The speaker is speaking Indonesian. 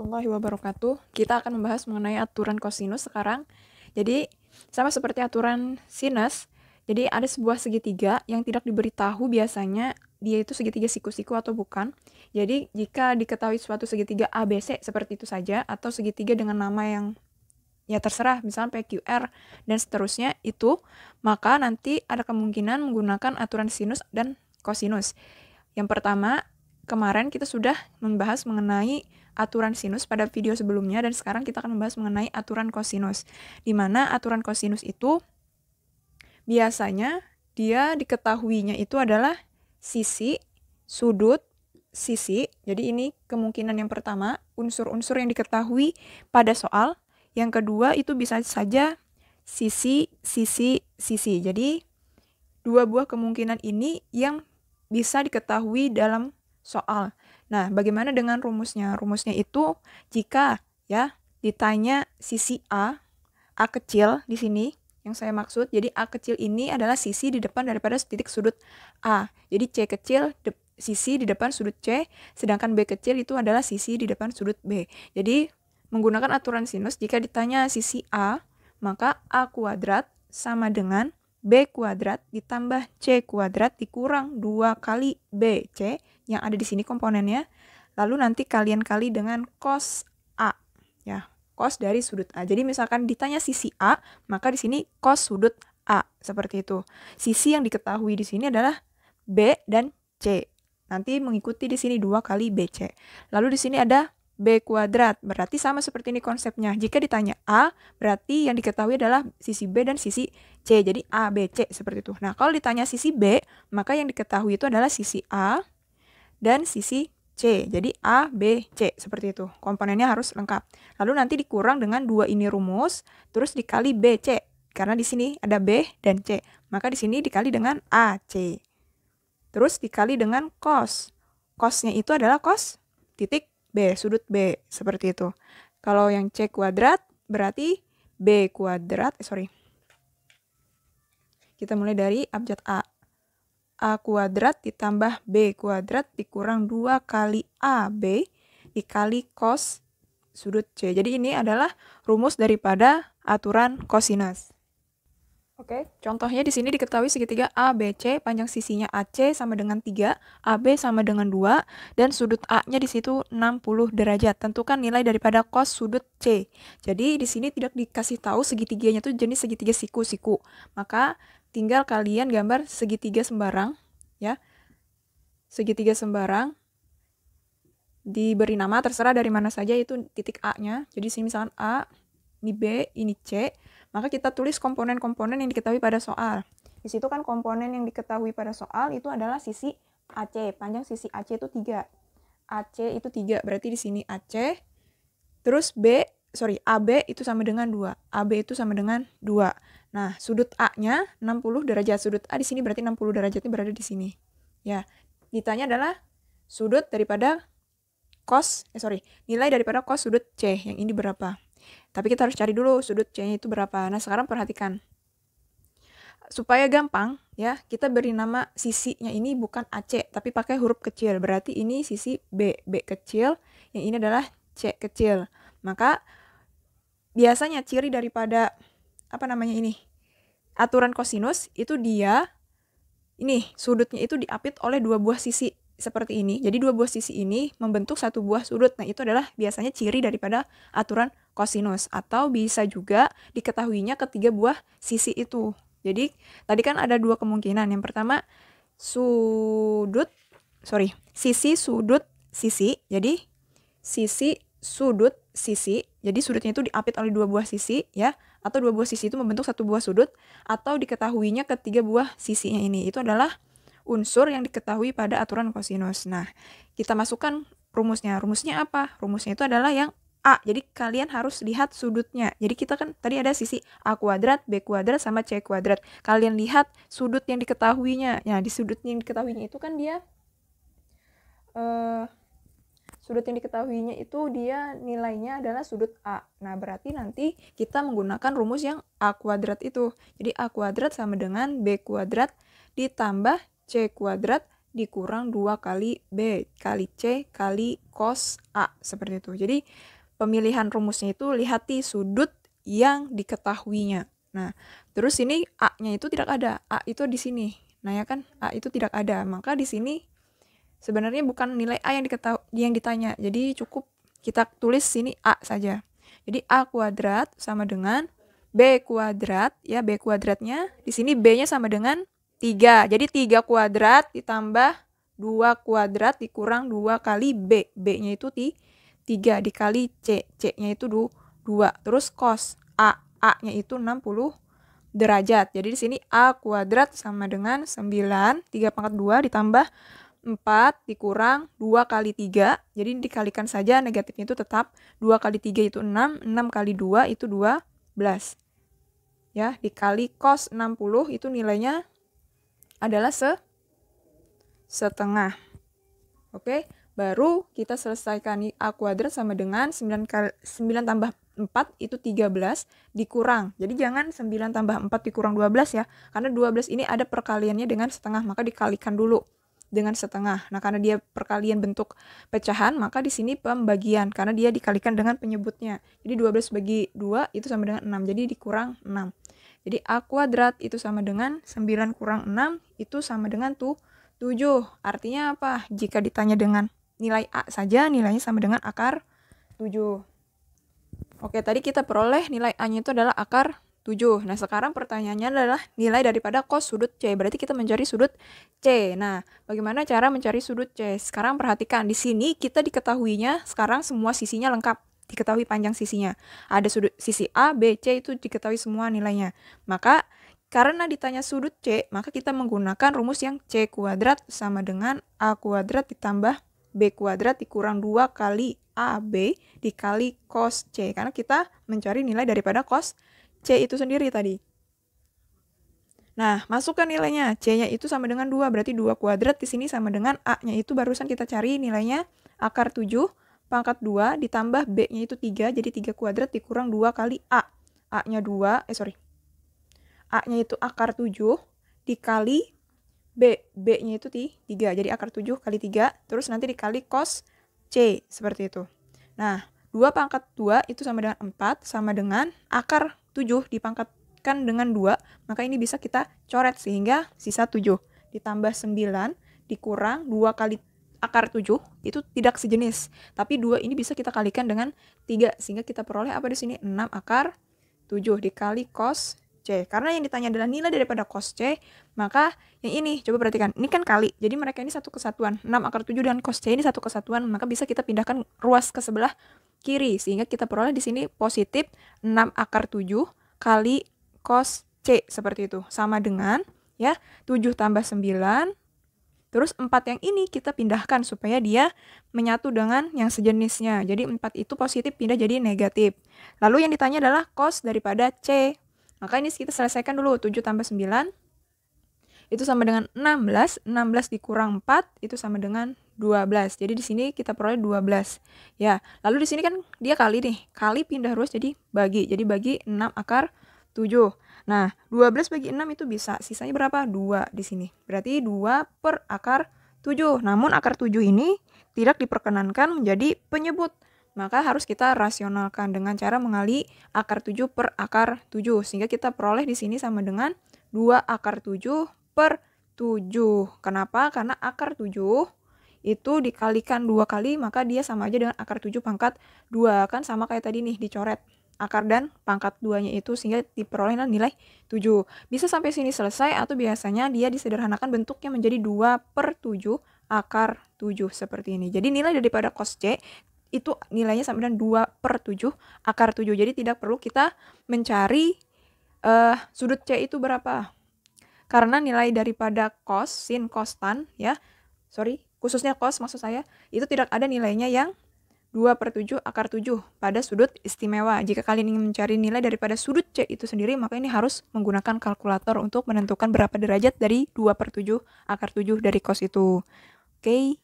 warahmatullahi wabarakatuh. Kita akan membahas mengenai aturan kosinus sekarang. Jadi, sama seperti aturan sinus, jadi ada sebuah segitiga yang tidak diberitahu biasanya dia itu segitiga siku-siku atau bukan. Jadi, jika diketahui suatu segitiga ABC seperti itu saja, atau segitiga dengan nama yang ya terserah, misalnya PQR dan seterusnya itu, maka nanti ada kemungkinan menggunakan aturan sinus dan kosinus. Yang pertama, kemarin kita sudah membahas mengenai aturan sinus pada video sebelumnya, dan sekarang kita akan membahas mengenai aturan kosinus. Di mana aturan kosinus itu biasanya dia diketahuinya itu adalah sisi, sudut, sisi. Jadi ini kemungkinan yang pertama, unsur-unsur yang diketahui pada soal. Yang kedua itu bisa saja sisi, sisi, sisi. Jadi dua buah kemungkinan ini yang bisa diketahui dalam soal. Nah, bagaimana dengan rumusnya? Rumusnya itu jika ya ditanya sisi A kecil di sini yang saya maksud. Jadi A kecil ini adalah sisi di depan daripada titik sudut A. Jadi C kecil sisi di depan sudut C, sedangkan B kecil itu adalah sisi di depan sudut B. Jadi menggunakan aturan sinus, jika ditanya sisi A, maka A kuadrat sama dengan B kuadrat ditambah C kuadrat dikurang 2 kali BC yang ada di sini komponennya. Lalu nanti kalian kali dengan cos A. Ya, cos dari sudut A. Jadi misalkan ditanya sisi A, maka di sini cos sudut A. Seperti itu. Sisi yang diketahui di sini adalah B dan C. Nanti mengikuti di sini 2 kali BC. Lalu di sini ada B kuadrat, berarti sama seperti ini konsepnya. Jika ditanya A, berarti yang diketahui adalah sisi B dan sisi C. Jadi A, B, C, seperti itu. Nah, kalau ditanya sisi B, maka yang diketahui itu adalah sisi A dan sisi C. Jadi A, B, C, seperti itu. Komponennya harus lengkap. Lalu nanti dikurang dengan 2 ini rumus, terus dikali B, C. Karena di sini ada B dan C. Maka di sini dikali dengan A, C. Terus dikali dengan cos. Cosnya itu adalah cos titik B, sudut B, seperti itu. Kalau yang C kuadrat, berarti B kuadrat, Kita mulai dari abjad A. A kuadrat ditambah B kuadrat dikurang 2 kali AB dikali cos sudut C. Jadi ini adalah rumus daripada aturan kosinus. Oke, contohnya di sini diketahui segitiga ABC, panjang sisinya AC sama dengan 3, AB sama dengan 2, dan sudut A-nya di situ 60 derajat. Tentukan nilai daripada cos sudut C. Jadi di sini tidak dikasih tahu segitiganya itu jenis segitiga siku-siku. Maka tinggal kalian gambar segitiga sembarang, ya. Segitiga sembarang diberi nama terserah dari mana saja itu titik A-nya. Jadi sini misalkan A, ini B, ini C. Maka kita tulis komponen-komponen yang diketahui pada soal. Di situ kan komponen yang diketahui pada soal itu adalah sisi AC. Panjang sisi AC itu 3. AC itu 3, berarti di sini AC. Terus AB itu sama dengan 2. AB itu sama dengan 2. Nah, sudut A-nya 60 derajat. Sudut A di sini berarti 60 derajatnya berada di sini. Ya, ditanya adalah sudut daripada nilai daripada cos sudut C. Yang ini berapa? Tapi kita harus cari dulu sudut C-nya itu berapa. Nah, sekarang perhatikan. Supaya gampang, ya, kita beri nama sisinya ini bukan AC, tapi pakai huruf kecil. Berarti ini sisi B kecil, yang ini adalah C kecil. Maka, biasanya ciri daripada, aturan kosinus, itu dia, sudutnya itu diapit oleh 2 buah sisi. Seperti ini. Jadi 2 buah sisi ini membentuk 1 buah sudut. Nah, itu adalah biasanya ciri daripada aturan kosinus. Atau bisa juga diketahuinya ketiga buah sisi itu. Jadi, tadi kan ada 2 kemungkinan. Yang pertama, sisi, sudut, sisi. Jadi, sisi, sudut, sisi. Jadi, sudutnya itu diapit oleh 2 buah sisi, ya. Atau 2 buah sisi itu membentuk 1 buah sudut. Atau diketahuinya ketiga buah sisinya ini. Itu adalah unsur yang diketahui pada aturan kosinus. Nah, kita masukkan rumusnya. Rumusnya apa? Rumusnya itu adalah yang A. Jadi kalian harus lihat sudutnya. Jadi kita kan tadi ada sisi A kuadrat, B kuadrat, sama C kuadrat. Kalian lihat sudut yang diketahuinya. Nah, di sudut yang diketahuinya itu kan dia sudut yang diketahuinya itu dia nilainya adalah sudut A. Nah, berarti nanti kita menggunakan rumus yang A kuadrat itu. Jadi A kuadrat sama dengan B kuadrat ditambah C kuadrat dikurang 2 kali B kali C kali cos A, seperti itu. Jadi pemilihan rumusnya itu lihat di sudut yang diketahuinya. Nah, terus ini A-nya itu tidak ada. A itu di sini. Nah, ya kan? A itu tidak ada. Maka di sini sebenarnya bukan nilai A yang ditanya. Jadi cukup kita tulis sini A saja. Jadi A kuadrat sama dengan B kuadrat, ya B kuadratnya. Di sini B-nya sama dengan 3. Jadi 3 kuadrat ditambah 2 kuadrat dikurang 2 kali B. B-nya itu 3 dikali C. C-nya itu 2. Terus cos A. A-nya itu 60 derajat. Jadi di sini A kuadrat sama dengan 9. 3 pangkat 2 ditambah 4 dikurang 2 kali 3. Jadi dikalikan saja, negatifnya itu tetap 2 kali 3 itu 6. 6 kali 2 itu 12. Ya, dikali cos 60 itu nilainya adalah setengah. Oke, baru kita selesaikan A kuadrat sama dengan 9 tambah 4 itu 13 dikurang. Jadi jangan 9 tambah 4 dikurang 12 ya. Karena 12 ini ada perkaliannya dengan setengah, maka dikalikan dulu dengan setengah. Nah, karena dia perkalian bentuk pecahan, maka di sini pembagian karena dia dikalikan dengan penyebutnya. Jadi 12 bagi 2 itu sama dengan 6. Jadi dikurang 6. Jadi A kuadrat itu sama dengan 9 kurang 6 itu sama dengan 7. Artinya apa? Jika ditanya dengan nilai A saja, nilainya sama dengan akar 7. Oke, tadi kita peroleh nilai A-nya itu adalah akar 7. Nah, sekarang pertanyaannya adalah nilai daripada cos sudut C. Berarti kita mencari sudut C. Nah, bagaimana cara mencari sudut C? Sekarang perhatikan, di sini kita diketahuinya sekarang semua sisinya lengkap. Diketahui panjang sisinya. Ada sudut sisi A, B, C itu diketahui semua nilainya. Maka karena ditanya sudut C, maka kita menggunakan rumus yang C kuadrat sama dengan A kuadrat ditambah B kuadrat dikurang 2 kali AB dikali cos C. Karena kita mencari nilai daripada cos C itu sendiri tadi. Nah, masukkan nilainya. C-nya itu sama dengan 2, berarti 2 kuadrat di sini sama dengan A-nya itu barusan kita cari nilainya akar 7 pangkat 2 ditambah B-nya itu 3, jadi 3 kuadrat dikurang 2 kali A. A-nya 2, A-nya itu akar 7 dikali B. B-nya itu 3, jadi akar 7 kali 3, terus nanti dikali cos C, seperti itu. Nah, 2 pangkat 2 itu sama dengan 4, sama dengan akar 7 dipangkatkan dengan 2, maka ini bisa kita coret sehingga sisa 7. Ditambah 9 dikurang 2 kali akar 7 itu tidak sejenis. Tapi 2 ini bisa kita kalikan dengan 3 sehingga kita peroleh apa di sini? 6 akar 7 dikali cos C. Karena yang ditanya adalah nilai daripada cos C, maka yang ini coba perhatikan. Ini kan kali. Jadi mereka ini satu kesatuan. 6 akar 7 dan cos C ini satu kesatuan, maka bisa kita pindahkan ruas ke sebelah kiri sehingga kita peroleh di sini positif 6 akar 7 kali cos C seperti itu. Sama dengan ya 7 tambah 9. Terus 4 yang ini kita pindahkan supaya dia menyatu dengan yang sejenisnya. Jadi 4 itu positif pindah jadi negatif. Lalu yang ditanya adalah cos daripada C. Maka ini kita selesaikan dulu. 7 tambah 9 itu sama dengan 16. 16 dikurang 4 itu sama dengan 12. Jadi di sini kita peroleh 12. Ya, lalu di sini kan dia kali nih. Kali pindah ruas jadi bagi. Jadi bagi 6 akar 7. Nah, 12 bagi 6 itu bisa. Sisanya berapa? 2 di sini. Berarti 2 per akar 7. Namun akar 7 ini tidak diperkenankan menjadi penyebut. Maka harus kita rasionalkan dengan cara mengali akar 7 per akar 7. Sehingga kita peroleh di sini sama dengan 2 akar 7 per 7. Kenapa? Karena akar 7 itu dikalikan 2 kali, maka dia sama aja dengan akar 7 pangkat 2. Kan sama kayak tadi nih, dicoret akar dan pangkat 2-nya itu sehingga diperoleh nilai 7. Bisa sampai sini selesai atau biasanya dia disederhanakan bentuknya menjadi 2 per 7 akar 7 seperti ini. Jadi nilai daripada cos C itu nilainya sama dengan 2 per 7 akar 7. Jadi tidak perlu kita mencari sudut C itu berapa. Karena nilai daripada cos, sin, cos, tan ya. Khususnya cos maksud saya, itu tidak ada nilainya yang 2 per 7 akar 7 pada sudut istimewa. Jika kalian ingin mencari nilai daripada sudut C itu sendiri, maka ini harus menggunakan kalkulator untuk menentukan berapa derajat dari 2 per 7 akar 7 dari cos itu. Oke.